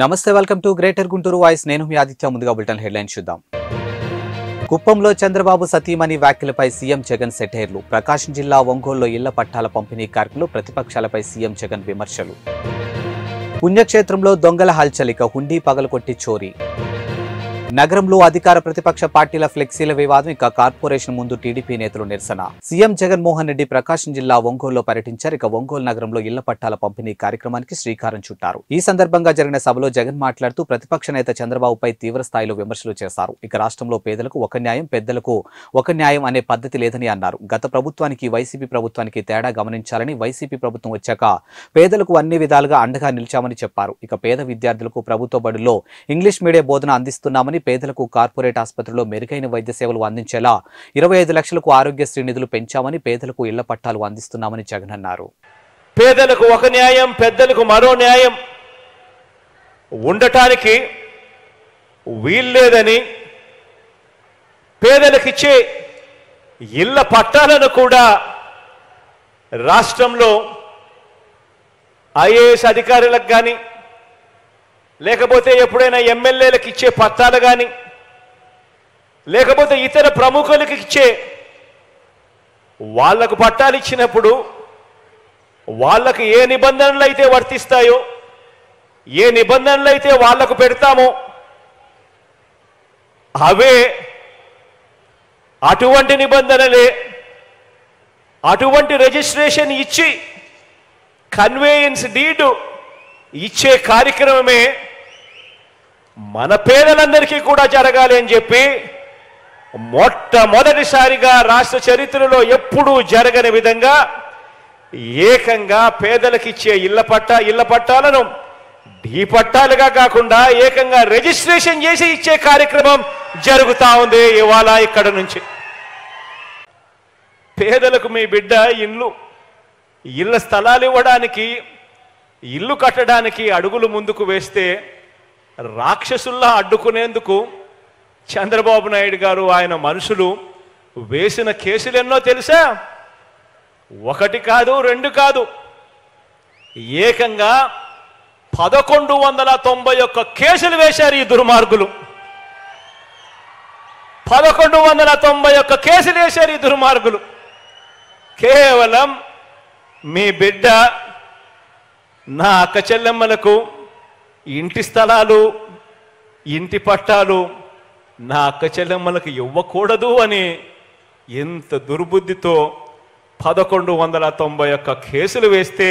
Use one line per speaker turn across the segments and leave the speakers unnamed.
నమస్తే, welcome to greater Guntur voice. నేను మీ ఆదిత్య. ముందుగా బులెటిన్ హెడ్లైన్స్ చూద్దాం. కుప్పంలో చంద్రబాబు సతీమణి వ్యాఖ్యలపై సీఎం జగన్ సెటైర్లు. ప్రకాశం జిల్లా ఒంగోలులో ఇళ్ల పట్టాల పంపిణీ కార్యక్రమంలో ప్రతిపక్షాలపై సీఎం జగన్ విమర్శలు. పుణ్యక్షేత్రంలో దొంగల హల్చలిక, హుండీ పగలకొట్టి చోరీ. నగరంలో అధికార ప్రతిపక్ష పార్టీల ఫ్లెక్సీల వివాదం. ఇక కార్పొరేషన్ ముందు టీడీపీ నేతలు నిరసన. సీఎం జగన్మోహన్ రెడ్డి ప్రకాశం జిల్లా ఒంగోలులో పర్యటించారు. ఇక ఒంగోలు నగరంలో ఇళ్ల పట్టాల పంపిణీ కార్యక్రమానికి శ్రీకారం చుట్టారు. ఈ సందర్భంగా జరిగిన సభలో జగన్ మాట్లాడుతూ ప్రతిపక్ష నేత చంద్రబాబుపై తీవ్ర స్థాయిలో విమర్శలు చేశారు. ఇక రాష్ట్రంలో పేదలకు ఒక న్యాయం, పెద్దలకు ఒక న్యాయం అనే పద్ధతి లేదని అన్నారు. గత ప్రభుత్వానికి వైసీపీ ప్రభుత్వానికి తేడా గమనించాలని, వైసీపీ ప్రభుత్వం వచ్చాక పేదలకు అన్ని విధాలుగా అండగా నిలిచామని చెప్పారు. ఇక పేద విద్యార్థులకు ప్రభుత్వ బడుల్లో ఇంగ్లీష్ మీడియం బోధన అందిస్తున్నామని, పేదలకు కార్పొరేట్ ఆసుపత్రుల్లో మెరుగైన వైద్య సేవలు అందించేలా 25 లక్షలకు ఆరోగ్యశ్రీ నిధులు పెంచామని, పేదలకు ఇళ్ల పట్టాలు అందిస్తున్నామని జగన్ అన్నారు.
పేదలకు ఒక న్యాయం, పెద్దలకు మరో న్యాయం ఉండటానికి వీల్లేదని, పేదలకిచ్చే ఇళ్ల పట్టాలను కూడా రాష్ట్రంలో ఐఏఎస్ అధికారులకు కానీ, లేకపోతే ఎప్పుడైనా ఎమ్మెల్యేలకు ఇచ్చే పట్టాలు కానీ, లేకపోతే ఇతర ప్రముఖులకు ఇచ్చే వాళ్లకు పట్టాలు ఇచ్చినప్పుడు వాళ్ళకు ఏ నిబంధనలు అయితే వర్తిస్తాయో, ఏ నిబంధనలు అయితే వాళ్లకు పెడతామో అవే, అటువంటి నిబంధనలే, అటువంటి రిజిస్ట్రేషన్ ఇచ్చి కన్వేయన్స్ డీడ్ ఇచ్చే కార్యక్రమమే మన పేదలందరికీ కూడా జరగాలి అని చెప్పి మొట్టమొదటిసారిగా రాష్ట్ర చరిత్రలో ఎప్పుడూ జరగని విధంగా ఏకంగా పేదలకిచ్చే ఇళ్ల పట్టాలను డీ పట్టాలుగా కాకుండా ఏకంగా రిజిస్ట్రేషన్ చేసి ఇచ్చే కార్యక్రమం జరుగుతా ఉంది ఇవాళ ఇక్కడ నుంచి. పేదలకు మీ బిడ్డ ఇళ్ల స్థలాలు ఇవ్వడానికి, ఇల్లు కట్టడానికి అడుగులు ముందుకు వేస్తే రాక్షసుల్లా అడ్డుకునేందుకు చంద్రబాబు నాయుడు గారు, ఆయన మనుషులు వేసిన కేసులు ఎన్నో తెలుసా? 1 కాదు, 2 కాదు, ఏకంగా 1191 కేసులు వేశారు ఈ దుర్మార్గులు. 1191 కేసులు వేశారు ఈ దుర్మార్గులు. కేవలం మీ బిడ్డ, నా అక్క చెల్లెమ్మలకు ఇంటి స్థలాలు, ఇంటి పట్టాలు నా అక్క చెల్లెమ్మలకు ఇవ్వకూడదు అని ఎంత దుర్బుద్ధితో 1191 కేసులు వేస్తే,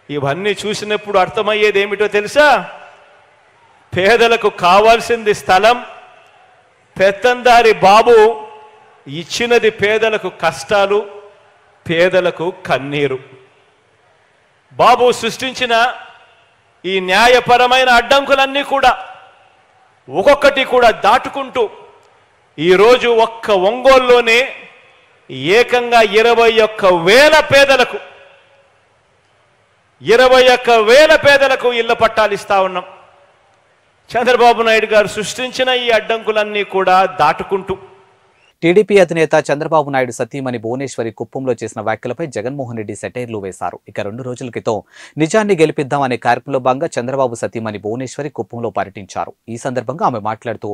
ఇవన్నీ చూసినప్పుడు అర్థమయ్యేది ఏమిటో తెలుసా? పేదలకు కావాల్సింది స్థలం, పెత్తందారి బాబు ఇచ్చినది పేదలకు కష్టాలు, పేదలకు కన్నీరు. బాబు సృష్టించిన ఈ న్యాయపరమైన అడ్డంకులన్నీ కూడా ఒక్కొక్కటి కూడా దాటుకుంటూ ఈరోజు ఒక్క ఒంగోలులోనే ఏకంగా 21,000 పేదలకు 21,000 పేదలకు ఇళ్ల పట్టాలు ఇస్తా ఉన్నాం. చంద్రబాబు నాయుడు గారు సృష్టించిన ఈ అడ్డంకులన్నీ కూడా దాటుకుంటూ.
టీడీపీ అధినేత చంద్రబాబు నాయుడు సతీమణి భువనేశ్వరి కుప్పంలో చేసిన వ్యాఖ్యలపై జగన్మోహన్ రెడ్డి సెటైర్లు వేశారు. ఇక 2 రోజుల క్రితం నిజాన్ని గెలిపిద్దాం అనే కార్యక్రమంలో భాగంగా చంద్రబాబు సతీమణి భువనేశ్వరి కుప్పంలో పర్యటించారు. ఈ సందర్భంగా ఆమె మాట్లాడుతూ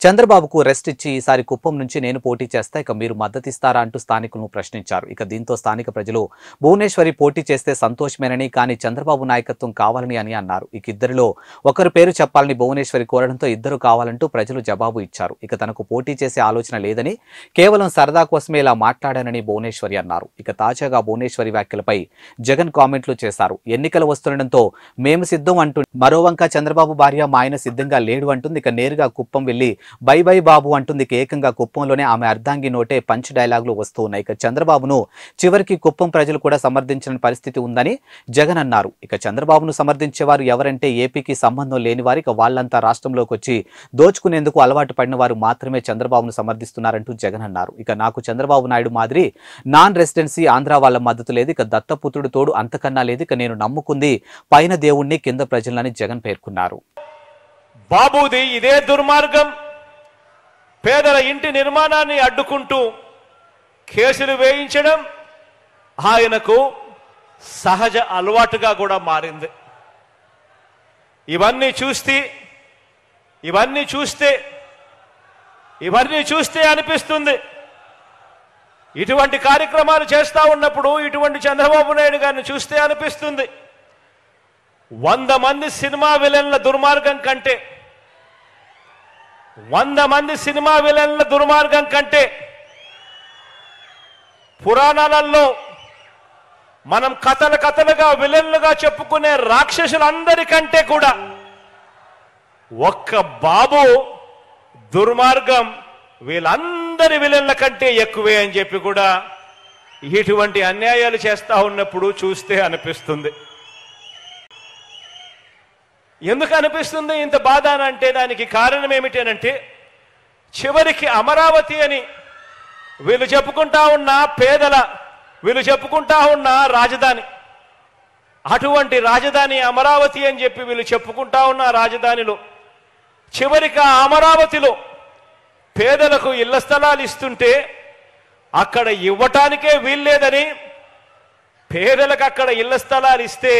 చంద్రబాబుకు రెస్ట్ ఇచ్చి ఈసారి కుప్పం నుంచి నేను పోటీ చేస్తా, ఇక మీరు మద్దతిస్తారా అంటూ స్థానికులను ప్రశ్నించారు. ఇక దీంతో స్థానిక ప్రజలు భువనేశ్వరి పోటీ చేస్తే సంతోషమేనని, కానీ చంద్రబాబు నాయకత్వం కావాలని అని అన్నారు. ఇక ఇద్దరిలో ఒకరు పేరు చెప్పాలని భువనేశ్వరి కోరడంతో ఇద్దరు కావాలంటూ ప్రజలు జవాబు ఇచ్చారు. ఇక తనకు పోటీ చేసే ఆలోచన లేదని, కేవలం సరదా కోసమే ఇలా మాట్లాడానని భువనేశ్వరి అన్నారు. ఇక తాజాగా భువనేశ్వరి వ్యాఖ్యలపై జగన్ కామెంట్లు చేశారు. ఎన్నికలు వస్తుండటంతో మేము సిద్ధం అంటూ, మరోవంక చంద్రబాబు భార్య మా ఆయన సిద్ధంగా లేడు అంటుంది. ఇక నేరుగా కుప్పం వెళ్లి బై బై బాబు అంటుంది. ఇక ఏకంగా కుప్పంలోనే ఆమె అర్ధాంగి నోటే పంచ్ డైలాగులు వస్తూ ఉన్నాయి. ఇక చంద్రబాబును చివరికి కుప్పం ప్రజలు కూడా సమర్థించిన పరిస్థితి ఉందని జగన్ అన్నారు. ఇక చంద్రబాబును సమర్థించేవారు ఎవరంటే ఏపీకి సంబంధం లేని వారు, ఇక వాళ్ళంతా రాష్ట్రంలోకి వచ్చి దోచుకునేందుకు అలవాటు పడిన వారు మాత్రమే చంద్రబాబును సమర్థిస్తున్నారంటూ జగన్ అన్నారు. ఇక నాకు చంద్రబాబు నాయుడు మాదిరి నాన్ రెసిడెన్సీ ఆంధ్ర వాళ్ళ మద్దతు లేదు, ఇక దత్తపుత్రుడు తోడు అంతకన్నా లేదు, ఇక నేను నమ్ముకుంది పైన దేవుణ్ణి కింద ప్రజలని జగన్ పేర్కొన్నారు.
బాబుది ఇదే దుర్మార్గం. పేదల ఇంటి నిర్మాణాన్ని అడ్డుకుంటూ కేసులు వేయించడం ఆయనకు సహజ అలవాటుగా కూడా మారింది. ఇవన్నీ చూస్తే అనిపిస్తుంది, ఇటువంటి కార్యక్రమాలు చేస్తూ ఉన్నప్పుడు ఇటువంటి చంద్రబాబు నాయుడు గారిని చూస్తే అనిపిస్తుంది 100 మంది సినిమా విలన్ల దుర్మార్గం కంటే 100 మంది సినిమా విలన్ల దుర్మార్గం కంటే పురాణాలలో మనం కథలుగా విలన్లుగా చెప్పుకునే రాక్షసులందరికంటే కూడా ఒక్క బాబు దుర్మార్గం వీళ్ళందరి విలన్ల కంటే ఎక్కువే అని చెప్పి కూడా ఇటువంటి అన్యాయాలు చేస్తా ఉన్నప్పుడు చూస్తే అనిపిస్తుంది. ఎందుకు అనిపిస్తుంది ఇంత బాధ అంటే దానికి కారణం ఏమిటనంటే చివరికి అమరావతి అని వీళ్ళు చెప్పుకుంటా ఉన్న రాజధాని, అటువంటి రాజధాని అమరావతి అని చెప్పి వీళ్ళు చెప్పుకుంటా ఉన్న రాజధానిలో చివరికి ఆ అమరావతిలో పేదలకు ఇళ్ల స్థలాలు ఇస్తుంటే అక్కడ ఇవ్వటానికే వీల్లేదని పేదలకు అక్కడ ఇళ్ల స్థలాలు ఇస్తే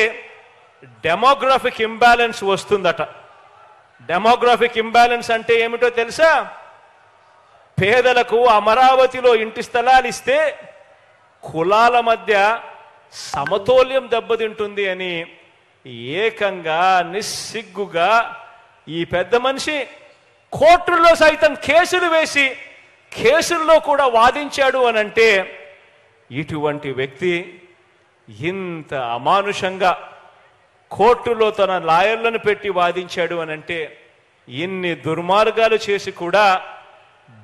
డెమోగ్రాఫిక్ ఇంబ్యాలెన్స్ వస్తుందట. డెమోగ్రాఫిక్ ఇంబ్యాలెన్స్ అంటే ఏమిటో తెలుసా? పేదలకు అమరావతిలో ఇంటి స్థలాలు ఇస్తే కులాల మధ్య సమతౌల్యం దెబ్బతింటుంది అని ఏకంగా నిస్సిగ్గుగా ఈ పెద్ద మనిషి కోర్టుల్లో సైతం కేసులు వేసి కేసుల్లో కూడా వాదించాడు అనంటే ఇటువంటి వ్యక్తి ఇంత అమానుషంగా కోర్టులో తన లాయర్లను పెట్టి వాదించాడు అనంటే ఇన్ని దుర్మార్గాలు చేసి కూడా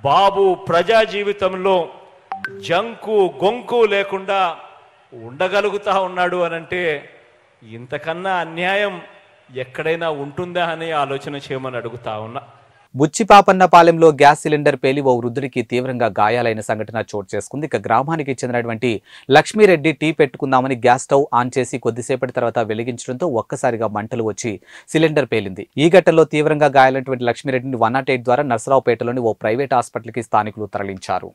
బాబు ప్రజా జీవితంలో జంకు గొంకు లేకుండా ఉండగలుగుతా ఉన్నాడు అనంటే ఇంతకన్నా అన్యాయం ఎక్కడైనా ఉంటుందా అని ఆలోచన చేయమని అడుగుతా ఉన్నా.
బుచ్చిపాపన్నపాలెంలో గ్యాస్ సిలిండర్ పేలి ఓ వృద్ధుడికి తీవ్రంగా గాయాలైన సంఘటన చోటు చేసుకుంది. ఇక గ్రామానికి చెందినటువంటి లక్ష్మీరెడ్డి టీ పెట్టుకుందామని గ్యాస్ స్టవ్ ఆన్ చేసి కొద్దిసేపటి తర్వాత వెలిగించడంతో ఒక్కసారిగా మంటలు వచ్చి సిలిండర్ పేలింది. ఈ ఘటనలో తీవ్రంగా గాయాలైనటువంటి లక్ష్మీరెడ్డిని 108 ద్వారా నర్సరావుపేటలోని ఓ ప్రైవేట్ హాస్పిటల్కి స్థానికులు తరలించారు.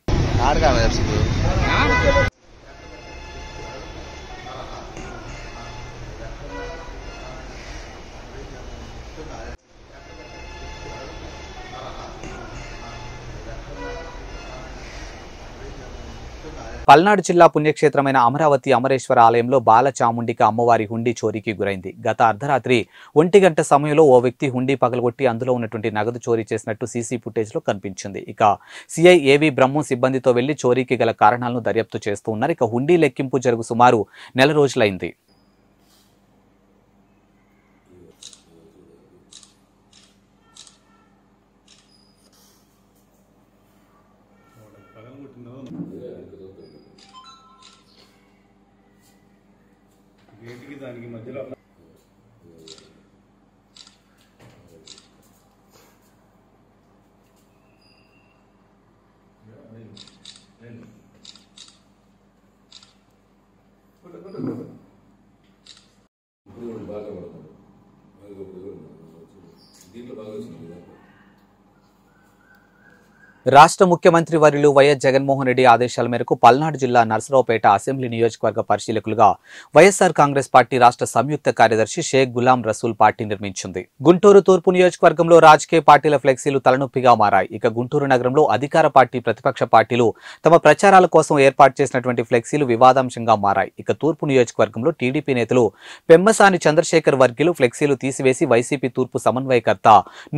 పల్నాడు జిల్లా పుణ్యక్షేత్రమైన అమరావతి అమరేశ్వర ఆలయంలో బాలచాముండిక అమ్మవారి హుండీ చోరీకి గురైంది. గత అర్ధరాత్రి 1 గంట సమయంలో ఓ వ్యక్తి హుండీ పగలగొట్టి అందులో ఉన్నటువంటి నగదు చోరీ చేసినట్టు సీసీ ఫుటేజ్ లో కనిపించింది. ఇక సిఐ ఏవి బ్రహ్మం సిబ్బందితో వెళ్లి చోరీకి గల కారణాలను దర్యాప్తు చేస్తూ ఉన్నారు. ఇక హుండీ లెక్కింపు జరుగు సుమారు 1 నెల రోజులైంది.
దానికి మధ్యలో బాగా దీంట్లో బాగా వచ్చింది.
రాష్ట్ర ముఖ్యమంత్రి వర్యులు వైఎస్ జగన్మోహన్ రెడ్డి ఆదేశాల మేరకు పల్నాడు జిల్లా నర్సరావుపేట అసెంబ్లీ నియోజకవర్గ పరిశీలకులుగా వైఎస్ఆర్ కాంగ్రెస్ పార్టీ రాష్ట్ర సంయుక్త కార్యదర్శి షేక్ గులాం రసూల్ పార్టీ నిర్మించింది. గుంటూరు తూర్పు నియోజకవర్గంలో రాజకీయ పార్టీల ఫ్లెక్సీలు తలనొప్పిగా మారాయి. ఇక గుంటూరు నగరంలో అధికార పార్టీ ప్రతిపక్ష పార్టీలు తమ ప్రచారాల కోసం ఏర్పాటు చేసినటువంటి ఫ్లెక్సీలు వివాదాంశంగా మారాయి. ఇక తూర్పు నియోజకవర్గంలో టీడీపీ నేతలు పెమ్మసాని చంద్రశేఖర్ వర్గీయులు ఫ్లెక్సీలు తీసివేసి వైసీపీ తూర్పు సమన్వయకర్త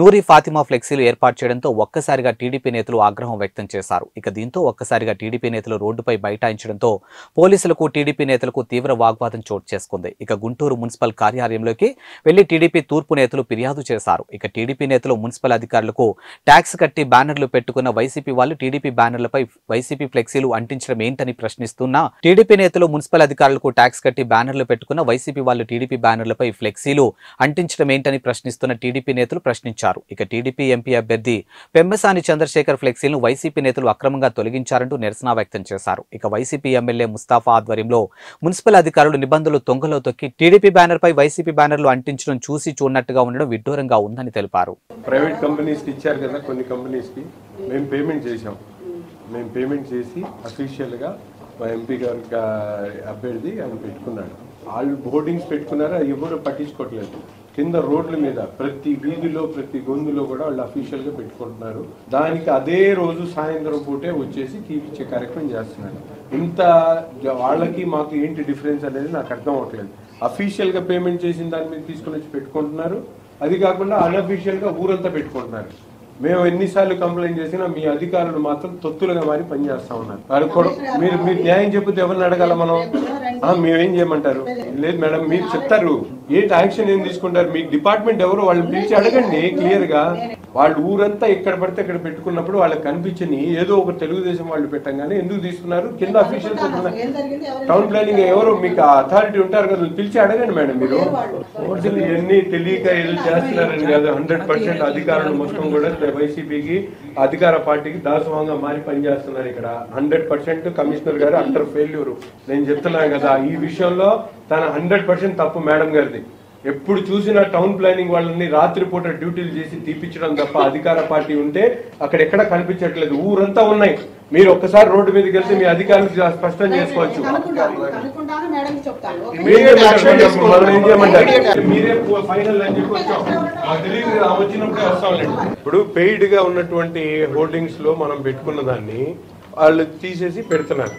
నూరి ఫాతిమా ఫ్లెక్సీలు ఏర్పాటు చేయడంతో ఒక్కసారిగా టీడీపీ నేతలు ఆగ్రహం వ్యక్తం చేశారు. ఇక దీంతో ఒక్కసారిగా టీడీపీ నేతలు రోడ్డుపై బైఠాయించడంతో పోలీసులకు టీడీపీ నేతలకు తీవ్ర వాగ్వాదం చోటు చేసుకుంది. ఇక గుంటూరు మున్సిపల్ కార్యాలయంలోకి వెళ్లి టీడీపీ తూర్పు నేతలు ఫిర్యాదు చేశారు. ఇక టీడీపీ నేతలు మున్సిపల్ అధికారులకు ట్యాక్స్ కట్టి బ్యానర్లు పెట్టుకున్న వైసీపీ వాళ్ళు టీడీపీ బ్యానర్లపై వైసీపీ ఫ్లెక్సీలు అంటించడం ఏంటని ప్రశ్నిస్తున్నా టీడీపీ నేతలు మున్సిపల్ అధికారులకు ట్యాక్స్ కట్టి బ్యానర్లు పెట్టుకున్న వైసీపీ వాళ్ళు టీడీపీ బ్యానర్లపై ఫ్లెక్సీలు అంటించడం ఏంటని ప్రశ్నిస్తున్న టీడీపీ నేతలు ప్రశ్నించారు. ఇక టీడీపీ ఎంపీ అభ్యర్థి పెమ్మసాని చంద్రశేఖర్ ఫ్లెక్సీలను వైసీపీ నేతలు అక్రమంగా తొలగించారంటూ నిరసన వ్యక్తం చేశారు. ఇక వైసీపీ ఎమ్మెల్యే ముస్తాఫా ఆధ్వర్యంలో మున్సిపల్ అధికారులు నిబంధనలు తొంగలో తొక్కి టీడీపీ బ్యానర్ పై వైసీపీ బ్యానర్లు అంటించడం చూసి చూడనట్టుగా ఉండడం విడ్డూరంగా ఉందని తెలిపారు.
ప్రైవేట్ కంపెనీస్ కి ఇచ్చారు కదా, కొన్ని కంపెనీస్ కి మేము పేమెంట్ చేసాం. మేము పేమెంట్ చేసి అఫీషియల్ గా మా ఎంపీ గారికి అభ్యర్థి ఆయన పెట్టుకున్నాడు. వాళ్ళు బోర్డింగ్స్ పెట్టుకున్నారు, అవి కూడా పట్టించుకోవట్లేదు. కింద రోడ్ల మీద ప్రతి వీధిలో ప్రతి గొంతులో కూడా వాళ్ళు అఫీషియల్ గా పెట్టుకుంటున్నారు. దానికి అదే రోజు సాయంత్రం పూటే వచ్చేసి తీపిచ్చే కార్యక్రమం చేస్తున్నారు. ఇంత వాళ్ళకి మాకు ఏంటి డిఫరెన్స్ అనేది నాకు అర్థం అవ్వట్లేదు. అఫీషియల్ గా పేమెంట్ చేసిన దాని మీద తీసుకుని వచ్చి పెట్టుకుంటున్నారు, అది కాకుండా అన్అఫీషియల్ గా ఊరంతా పెట్టుకుంటున్నారు. మేము ఎన్నిసార్లు కంప్లైంట్ చేసినా మీ అధికారులు మాత్రం తొత్తులుగా మారి పనిచేస్తా ఉన్నారు. మీరు న్యాయం చెప్పితే ఎవరిని అడగాల మనం? మేమేం చేయమంటారు? లేదు మేడం మీరు చెప్తారు, ఏంటి యాక్షన్ ఏం తీసుకుంటారు? మీ డిపార్ట్మెంట్ ఎవరు వాళ్ళని పిలిచి అడగండి క్లియర్ గా. వాళ్ళు ఊరంతా ఎక్కడ పడితే అక్కడ పెట్టుకున్నప్పుడు వాళ్ళకి కనిపించని ఏదో ఒక తెలుగుదేశం వాళ్ళు పెట్టంగానే ఎందుకు తీసుకున్నారు? కింద అఫీషియల్స్ టౌన్ ప్లానింగ్ ఎవరు మీకు అథారిటీ ఉంటారు కదా, పిలిచి అడగండి మేడం. మీరు ఎన్ని తెలియక ఏదో చేస్తున్నారని కాదు, 100% అధికారులు మొత్తం కూడా వైసీపీకి అధికార పార్టీకి దాసోహంగా మారి పనిచేస్తున్నారు. ఇక్కడ 100% కమిషనర్ గారు అండర్ ఫెయిల్యూర్. నేను చెప్తున్నాను కదా, ఈ విషయంలో తన 100% తప్పు మేడం గారిది. ఎప్పుడు చూసినా టౌన్ ప్లానింగ్ వాళ్ళని రాత్రిపూట డ్యూటీలు చేసి తీపించడం తప్ప అధికార పార్టీ ఉంటే అక్కడ ఎక్కడ కనిపించట్లేదు. ఊరంతా ఉన్నాయి. మీరు ఒక్కసారి రోడ్డు మీదకి వెళ్తే మీ అధికారులు స్పష్టం చేసుకోవచ్చు. మీరే ఫైనల్ అని చెప్పి వచ్చాం. వచ్చినప్పుడే వస్తాంలేండి. ఇప్పుడు పెయిడ్ గా ఉన్నటువంటి హోర్డింగ్స్ లో మనం పెట్టుకున్న దాన్ని వాళ్ళు తీసేసి పెడుతున్నారు.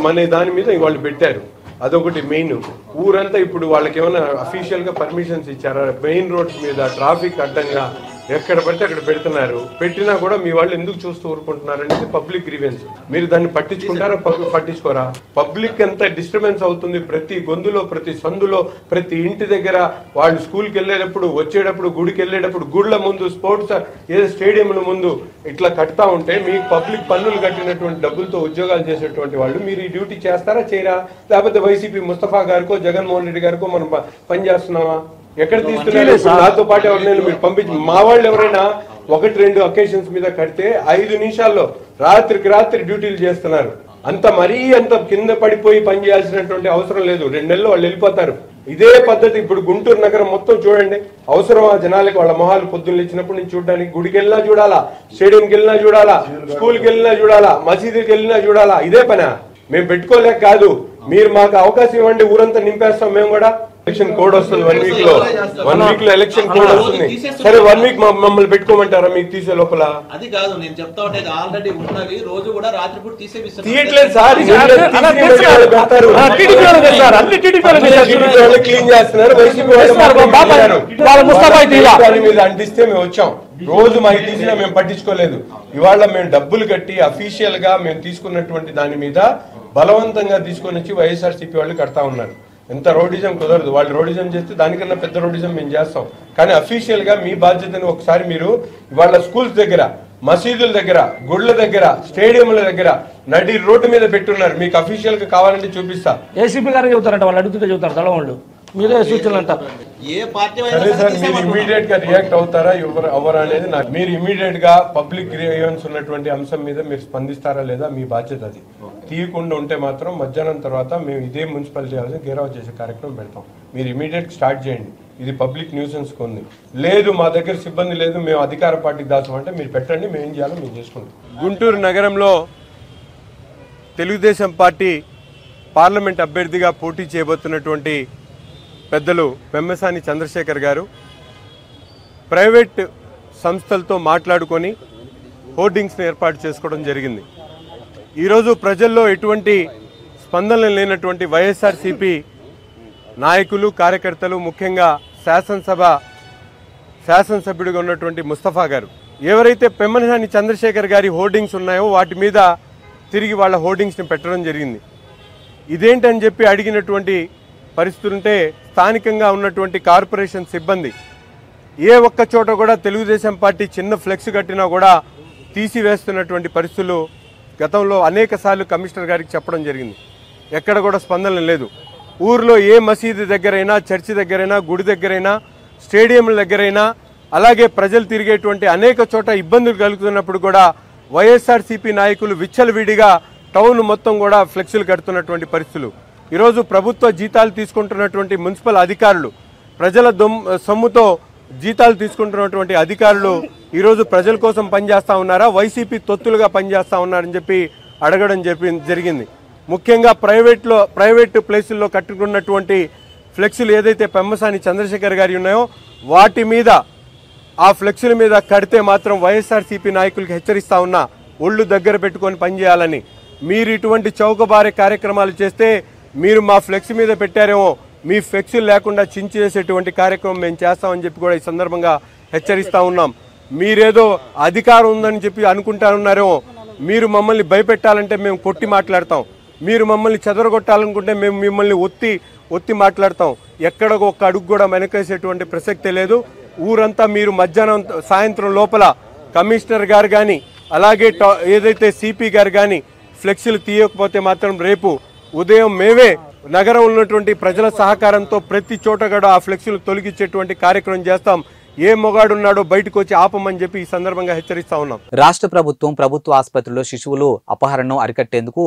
మన దాని మీద వాళ్ళు పెట్టారు. అదొకటి మెయిన్. ఊరంతా ఇప్పుడు వాళ్ళకి ఏమైనా అఫీషియల్ గా పర్మిషన్స్ ఇచ్చారా? మెయిన్ రోడ్స్ మీద ట్రాఫిక్ అడ్డంగా ఎక్కడ పడితే అక్కడ పెడుతున్నారు. పెట్టినా కూడా మీ వాళ్ళు ఎందుకు చూస్తూ ఊరుకుంటున్నారు అనేది పబ్లిక్ గ్రీవెన్స్. మీరు దాన్ని పట్టించుకుంటారా? పట్టించుకోరా? పబ్లిక్ ఎంత డిస్టర్బెన్స్ అవుతుంది. ప్రతి గొంతులో, ప్రతి సందులో, ప్రతి ఇంటి దగ్గర వాళ్ళు స్కూల్కి వెళ్ళేటప్పుడు, వచ్చేటప్పుడు, గుడికి వెళ్ళేటప్పుడు, గుళ్ళ ముందు, స్పోర్ట్స్ ఏదో స్టేడియంల ముందు ఇట్లా కడతా ఉంటే మీకు పబ్లిక్ పన్నులు కట్టినటువంటి డబ్బులతో ఉద్యోగాలు చేసేటువంటి వాళ్ళు మీరు ఈ డ్యూటీ చేస్తారా చేయరా? లేకపోతే వైసీపీ ముస్తఫా గారికో జగన్మోహన్ రెడ్డి గారికో మనం పని చేస్తున్నామా? ఎక్కడ తీసుకున్నారు? నాతో పాటు ఎవరినైనా మీరు పంపించి మా వాళ్ళు ఎవరైనా 1-2 అకేషన్స్ మీద కడితే 5 నిమిషాల్లో రాత్రికి రాత్రి డ్యూటీలు చేస్తున్నారు. అంత మరీ అంత కింద పడిపోయి పని చేయాల్సినటువంటి అవసరం లేదు. 2 నెలలు వాళ్ళు వెళ్ళిపోతారు. ఇదే పద్ధతి ఇప్పుడు గుంటూరు నగరం మొత్తం చూడండి. అవసరమా జనాలకి? వాళ్ళ మొహాలు పొద్దున్న ఇచ్చినప్పుడు నుంచి చూడడానికి గుడికి వెళ్ళినా చూడాలా, స్టేడియంకి వెళ్ళినా చూడాలా, స్కూల్కి వెళ్ళినా చూడాలా, మసీదుకి వెళ్ళినా చూడాలా. ఇదే పనా? మేము పెట్టుకోలేక కాదు. మీరు మాకు అవకాశం ఇవ్వండి, ఊరంతా నింపేస్తాం మేము కూడా. ఎలక్షన్ కోడ్ వస్తుంది 1 వీక్ లో. 1 వీక్ లో ఎలక్షన్ కోడ్ వస్తుంది. సరే 1 వీక్ మమ్మల్ని పెట్టుకోమంటారా? మీకు తీసే లోపల
అది కాదు నేను చెప్తా ఉండేది. ఆల్రెడీ ఉన్నవి రోజు కూడా రాత్రిపూట తీసేపిస్తారు.
తీయట్లేదు సార్, క్లీన్ చేస్తున్నారు. వైసీపీ వాళ్ళ మీద అంటిస్తే మేము వచ్చాం. రోజు మాకు తీసినా మేము పట్టించుకోలేదు. ఇవాళ మేము డబ్బులు కట్టి అఫీషియల్ గా మేము తీసుకున్నటువంటి దాని మీద బలవంతంగా తీసుకొని వచ్చి వైఎస్ఆర్సీపీ వాళ్ళు కడతా ఉన్నారు. ఎంత రోడిజం కుదరదు. వాళ్ళు రోడిజం చేస్తే దానికన్నా పెద్ద రోడిజం మేము చేస్తాం. కానీ అఫీషియల్ గా మీ బాధ్యతను ఒకసారి మీరు ఇవాళ స్కూల్స్ దగ్గర, మసీదుల దగ్గర, గుళ్ళ దగ్గర, స్టేడియంల దగ్గర నడి రోడ్డు మీద పెట్టున్నారు. మీకు అఫీషియల్ గా కావాలంటే చూపిస్తా.
ఏసీపీ గారు చెబుతారంట, వాళ్ళు అడుగుతుంటే చెబుతారు తలవాళ్ళు. మీరే సూచనలు అంటారు.
ఏ పార్టీ
సరే సార్, మీరు ఇమీడియట్ గా రియాక్ట్ అవుతారా ఎవరా అనేది నాకు. మీరు ఇమీడియట్ గా పబ్లిక్ గ్రీవెన్స్ ఉన్నటువంటి అంశం మీద మీరు స్పందిస్తారా లేదా మీ బాధ్యత. అది తీయకుండా ఉంటే మాత్రం మధ్యాహ్నం తర్వాత మేము ఇదే మున్సిపాలిటీ హౌస్ గేరావ్ చేసే కార్యక్రమం పెడతాం. మీరు ఇమీడియట్ స్టార్ట్ చేయండి. ఇది పబ్లిక్ న్యూసెన్స్ ఉంది. లేదు మా దగ్గర సిబ్బంది లేదు, మేము అధికార పార్టీకి దాసం అంటే మీరు పెట్టండి, మేము ఏం చేయాలో మేము చేసుకుంటాం. గుంటూరు నగరంలో తెలుగుదేశం పార్టీ పార్లమెంట్ అభ్యర్థిగా పోటీ చేయబోతున్నటువంటి పెద్దలు పెమ్మసాని చంద్రశేఖర్ గారు ప్రైవేట్ సంస్థలతో మాట్లాడుకొని హోర్డింగ్స్ని ఏర్పాటు చేసుకోవడం జరిగింది. ఈరోజు ప్రజల్లో ఎటువంటి స్పందన లేనటువంటి వైఎస్ఆర్సీపీ నాయకులు, కార్యకర్తలు, ముఖ్యంగా శాసనసభ్యుడిగా ఉన్నటువంటి ముస్తఫా గారు ఎవరైతే పెమ్మసాని చంద్రశేఖర్ గారి హోర్డింగ్స్ ఉన్నాయో వాటి మీద తిరిగి వాళ్ళ హోర్డింగ్స్ని పెట్టడం జరిగింది. ఇదేంటని చెప్పి అడిగినటువంటి పరిస్థితులుంటే స్థానికంగా ఉన్నటువంటి కార్పొరేషన్ సిబ్బంది ఏ ఒక్క చోట కూడా తెలుగుదేశం పార్టీ చిన్న ఫ్లెక్స్ కట్టినా కూడా తీసివేస్తున్నటువంటి పరిస్థితులు గతంలో అనేక సార్లు కమిషనర్ గారికి చెప్పడం జరిగింది. ఎక్కడ కూడా స్పందన లేదు. ఊర్లో ఏ మసీదు దగ్గరైనా, చర్చి దగ్గరైనా, గుడి దగ్గరైనా, స్టేడియంల దగ్గరైనా, అలాగే ప్రజలు తిరిగేటువంటి అనేక చోట ఇబ్బందులు కలుగుతున్నప్పుడు కూడా వైఎస్ఆర్సీపీ నాయకులు విచ్చలవిడిగా టౌన్ మొత్తం కూడా ఫ్లెక్సులు కడుతున్నటువంటి పరిస్థితులు. ఈరోజు ప్రభుత్వ జీతాలు తీసుకుంటున్నటువంటి మున్సిపల్ అధికారులు, ప్రజల సొమ్ముతో జీతాలు తీసుకుంటున్నటువంటి అధికారులు ఈరోజు ప్రజల కోసం పనిచేస్తూ ఉన్నారా, వైసీపీ తొత్తులుగా పనిచేస్తూ ఉన్నారని చెప్పి అడగడం జరిగింది. ముఖ్యంగా ప్రైవేట్ ప్లేసుల్లో కట్టుకున్నటువంటి ఫ్లెక్సీలు ఏదైతే పెమ్మసాని చంద్రశేఖర్ గారి ఉన్నాయో వాటి మీద ఆ ఫ్లెక్సీల మీద కడితే మాత్రం వైఎస్ఆర్సీపీ నాయకులకు హెచ్చరిస్తా ఉన్నా, ఒళ్ళు దగ్గర పెట్టుకొని పనిచేయాలని. మీరు ఇటువంటి చౌకబారే కార్యక్రమాలు చేస్తే మీరు మా ఫ్లెక్సీ మీద పెట్టారేమో, మీ ఫ్లెక్సీలు లేకుండా చించేసేటువంటి కార్యక్రమం మేము చేస్తామని చెప్పి కూడా ఈ సందర్భంగా హెచ్చరిస్తా ఉన్నాం. మీరేదో అధికారం ఉందని చెప్పి అనుకుంటా ఉన్నారేమో, మీరు మమ్మల్ని భయపెట్టాలంటే మేము కొట్టి మాట్లాడతాం, మీరు మమ్మల్ని చెదరగొట్టాలనుకుంటే మేము మిమ్మల్ని ఒత్తి మాట్లాడతాం. ఎక్కడో ఒక్క అడుగు కూడా వెనకేసేటువంటి ప్రసక్తే లేదు. ఊరంతా మీరు మధ్యాహ్నం సాయంత్రం లోపల కమిషనర్ గారు కానీ అలాగే ఏదైతే సిపి గారు కానీ ఫ్లెక్సీలు తీయకపోతే మాత్రం రేపు ఉదయం మేమే నగరంలో ఉన్నటువంటి ప్రజల సహకారంతో ప్రతి చోట కూడా ఆ ఫ్లెక్సీలు తొలగించేటువంటి కార్యక్రమం చేస్తాం. ఏ మొగాడున్నాడో బయటకు వచ్చి ఆపమని చెప్పి ఈ సందర్భంగా హెచ్చరిస్తా ఉన్నాం.
రాష్ట్ర ప్రభుత్వం ప్రభుత్వ ఆసుపత్రుల్లో శిశువులు అపహరణను అరికట్టేందుకు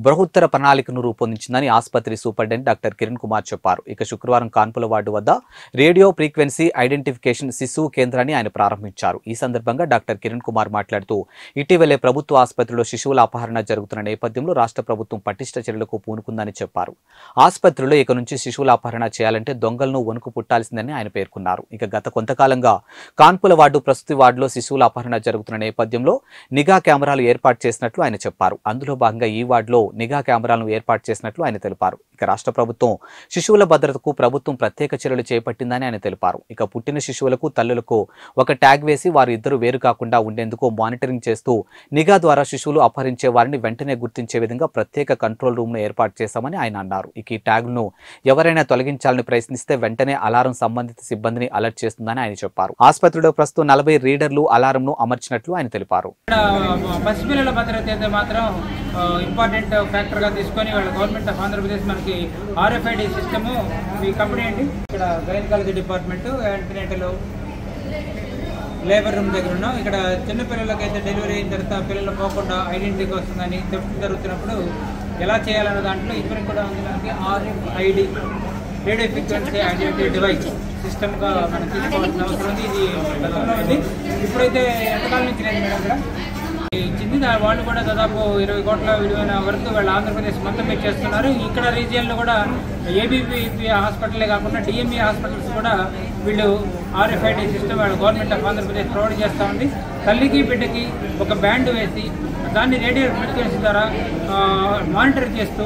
బృహత్తర ప్రణాళికను రూపొందించిందని ఆసుపత్రి సూపరింటెండెంట్ డాక్టర్ కిరణ్ కుమార్ చెప్పారు. ఇక శుక్రవారం కాన్పుల వార్డు వద్ద రేడియో ఫ్రీక్వెన్సీ ఐడెంటిఫికేషన్ శిశువు కేంద్రాన్ని ఆయన ప్రారంభించారు. ఈ సందర్భంగా డాక్టర్ కిరణ్ కుమార్ మాట్లాడుతూ ఇటీవలే ప్రభుత్వ ఆసుపత్రిలో శిశువుల అపహరణ జరుగుతున్న నేపథ్యంలో రాష్ట్ర ప్రభుత్వం పటిష్ట చర్యలకు పూనుకుందని చెప్పారు. ఆసుపత్రిలో ఇక నుంచి శిశువుల అపహరణ చేయాలంటే దొంగలను వణుకు పుట్టాల్సిందని ఆయన పేర్కొన్నారు. ఇక గత కొంతకాలం కాన్పుల వార్డు ప్రస్తుతి వార్డులో శిశువుల అపహరణ జరుగుతున్న నేపథ్యంలో నిఘా కెమెరాలు ఏర్పాటు చేసినట్లు ఆయన చెప్పారు. అందులో భాగంగా ఈ వార్డులో నిఘా కెమెరాలను ఏర్పాటు చేసినట్లు ఆయన తెలిపారు. ఇక రాష్ట్ర ప్రభుత్వం శిశువుల భద్రతకు ప్రభుత్వం ప్రత్యేక చర్యలు చేపట్టిందని ఆయన తెలిపారు. ఇక పుట్టిన శిశువులకు తల్లులకు ఒక ట్యాగ్ వేసి వారు ఇద్దరు వేరు కాకుండా ఉండేందుకు మానిటరింగ్ చేస్తూ నిఘా ద్వారా శిశువులు అపహరించే వారిని వెంటనే గుర్తించే విధంగా ప్రత్యేక కంట్రోల్ రూమ్ ను ఏర్పాటు చేశామని ఆయన అన్నారు. ఇక ఈ ట్యాగ్ను ఎవరైనా తొలగించాలని ప్రయత్నిస్తే వెంటనే అలారం సంబంధిత సిబ్బందిని అలర్ట్ చేస్తుందని ఆయన చెప్పారు. ఆసుపత్రిలో ప్రస్తుతం 40 రీడర్లు అలారం ను అమర్చినట్లు ఆయన తెలిపారు.
పసిపిల్లల భద్రత అయితే మాత్రం ఇంపార్టెంట్ ఫ్యాక్టర్ గా తీసుకొని వాళ్ళ గవర్నమెంట్ ఆఫ్ ఆంధ్రప్రదేశ్ మనకి RFID సిస్టమ్ ఈ కంపెనీ అండి. ఇక్కడ gynaecology department antenatal labour room దగ్గర ఉన్నాం. ఇక్కడ చిన్న పిల్లలకైతే డెలివరీ అయిన తర్వాత పిల్లలు పోకుండా ఐడెంటిటీ వస్తుందని జరుగుతున్నప్పుడు ఎలా చేయాలన్న దాంట్లో ఇప్పటికి కూడా ఉంది మనకి RFID radio frequency identity device system గా మనం తీసుకోవాల్సిన అవసరం ఉంది. ఇది గతంలో ఉంది, ఇప్పుడైతే ఎంతకాలం నుంచి లేదు మేడం ఇక్కడ ఇచ్చింది. వాళ్ళు కూడా దాదాపు 20 కోట్ల విలువైన వరకు వాళ్ళు ఆంధ్రప్రదేశ్ మొత్తం మీద చేస్తున్నారు. ఇక్కడ రీజియన్లో కూడా ABP హాస్పిటలే కాకుండా DME హాస్పిటల్స్ కూడా వీళ్ళు RFID సిస్టమ్ వాళ్ళ గవర్నమెంట్ ఆఫ్ ఆంధ్రప్రదేశ్ ప్రొవైడ్ చేస్తూ ఉంది. తల్లికి బిడ్డకి ఒక బ్యాండ్ వేసి దాన్ని రేడియో ఫ్రీక్వెన్సీ ద్వారా మానిటర్ చేస్తూ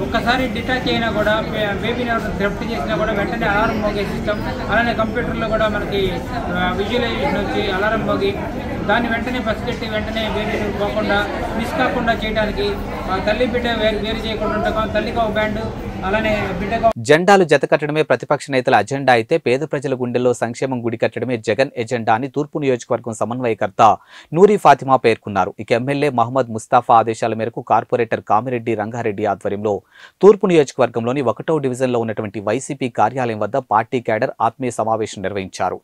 ఒక్కసారి డిటాచ్ అయినా కూడా బేబీని థ్రెఫ్ట్ చేసినా కూడా వెంటనే అలారం మోగే సిస్టమ్, అలానే కంప్యూటర్లో కూడా మనకి విజువలైజేషన్ వచ్చి అలారం మోగి దాన్ని వెంటనే పసిగట్టి వెంటనే బేబీని పోకుండా మిస్ కాకుండా చేయడానికి తల్లి బిడ్డ వేరు చేయకుండా ఉంటాం. తల్లికి ఒక బ్యాండ్ అలానే బిడ్డగా
జెండాలు జతకట్టడమే ప్రతిపక్ష నేతల అజెండా అయితే పేద ప్రజల గుండెల్లో సంక్షేమం గుడి కట్టడమే జగన్ ఎజెండా అని తూర్పు నియోజకవర్గం సమన్వయకర్త నూరి ఫాతిమా పేర్కొన్నారు. ఇక ఎమ్మెల్యే మహమ్మద్ ముస్తాఫా ఆదేశాల మేరకు కార్పొరేటర్ కామిరెడ్డి రంగారెడ్డి ఆధ్వర్యంలో తూర్పు నియోజకవర్గంలోని 1వ డివిజన్లో ఉన్నటువంటి వైసీపీ కార్యాలయం వద్ద పార్టీ క్యాడర్ ఆత్మీయ సమావేశం నిర్వహించారు.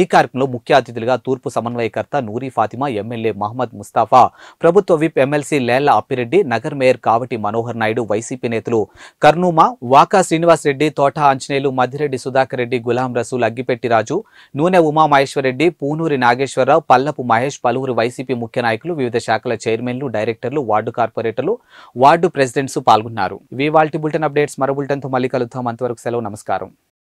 ఈ కార్యక్రమంలో ముఖ్య అతిథులుగా తూర్పు సమన్వయకర్త నూరి ఫాతిమా, ఎమ్మెల్యే మహమ్మద్ ముస్తాఫా, ప్రభుత్వ విప్ ఎమ్మెల్సీ లేళ్ల అప్పిరెడ్డి, నగర్ మేయర్ కావటి మనోహర్ నాయుడు, వైసీపీ నేతలు కర్నూమా, వాకా శ్రీనివాస్ రెడ్డి, తోట ఆంజనేయులు, మధ్యరెడ్డి సుధాకర్ రెడ్డి, గులాం రసూల్, అగ్గిపెట్టి రాజు, నూనె ఉమా మహేశ్వరరెడ్డి, పూనూరి నాగేశ్వరరావు, పల్లపు మహేష్, పలువురు వైసీపీ ముఖ్య నాయకులు, వివిధ శాఖల చైర్మన్లు, డైరెక్టర్లు, వార్డు కార్పొరేటర్లు, వార్డు ప్రెసిడెంట్స్ పాల్గొన్నారు. ఇవి వాల్టి బులెటిన్ అప్డేట్స్. మరో బులెటిన్తో మళ్ళీ కలుద్దాం. అంతవరకు సెలవు. నమస్కారం.